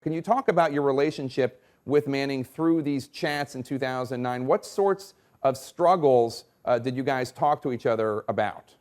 Can you talk about your relationship with Manning through these chats in 2009? What sorts of struggles did you guys talk to each other about?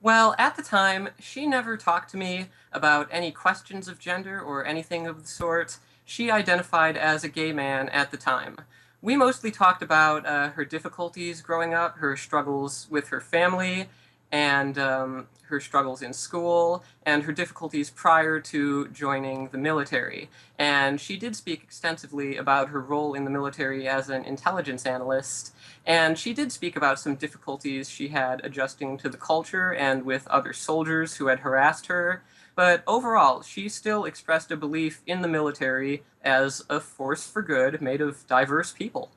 Well, at the time, she never talked to me about any questions of gender or anything of the sort. She identified as a gay man at the time. We mostly talked about her difficulties growing up, her struggles with her family, and her struggles in school, and her difficulties prior to joining the military. And she did speak extensively about her role in the military as an intelligence analyst, and she did speak about some difficulties she had adjusting to the culture and with other soldiers who had harassed her. But overall, she still expressed a belief in the military as a force for good made of diverse people.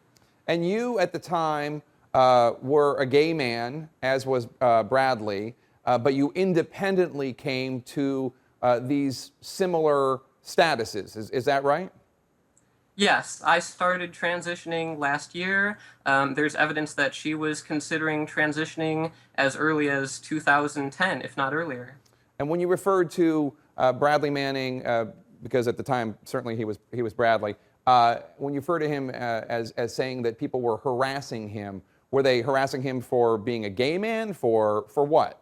And you, at the time, were a gay man, as was Bradley, but you independently came to these similar statuses. Is that right? Yes, I started transitioning last year. There's evidence that she was considering transitioning as early as 2010, if not earlier. And when you referred to Bradley Manning, because at the time certainly he was Bradley, when you refer to him as saying that people were harassing him, were they harassing him for being a gay man? For what?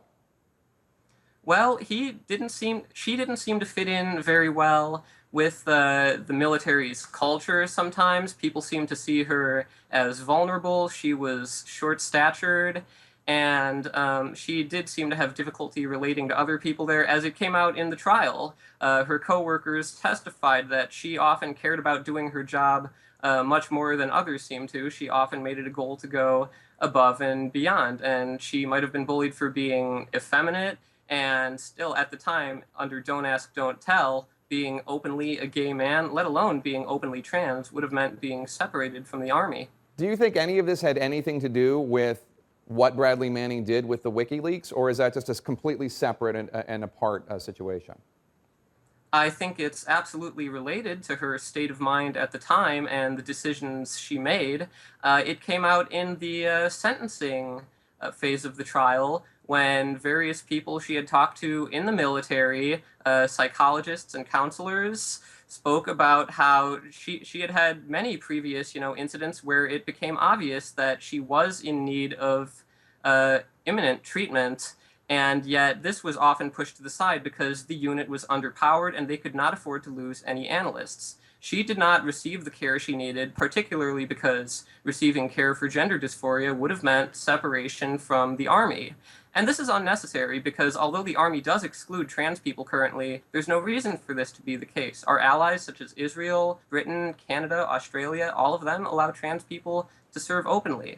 Well, she didn't seem to fit in very well with the military's culture sometimes. People seemed to see her as vulnerable. She was short-statured, and she did seem to have difficulty relating to other people there. As it came out in the trial, her coworkers testified that she often cared about doing her job much more than others seemed to. She often made it a goal to go above and beyond, and she might have been bullied for being effeminate, and still at the time, under Don't Ask, Don't Tell, being openly a gay man, let alone being openly trans, would have meant being separated from the army. Do you think any of this had anything to do with what Bradley Manning did with the WikiLeaks, or is that just a completely separate and apart situation? I think it's absolutely related to her state of mind at the time and the decisions she made. It came out in the sentencing phase of the trial when various people she had talked to in the military, psychologists and counselors, spoke about how she had had many previous, incidents where it became obvious that she was in need of imminent treatment, and yet this was often pushed to the side because the unit was underpowered and they could not afford to lose any analysts. She did not receive the care she needed, particularly because receiving care for gender dysphoria would have meant separation from the Army. And this is unnecessary because although the Army does exclude trans people currently, there's no reason for this to be the case. Our allies, such as Israel, Britain, Canada, Australia, all of them allow trans people to serve openly.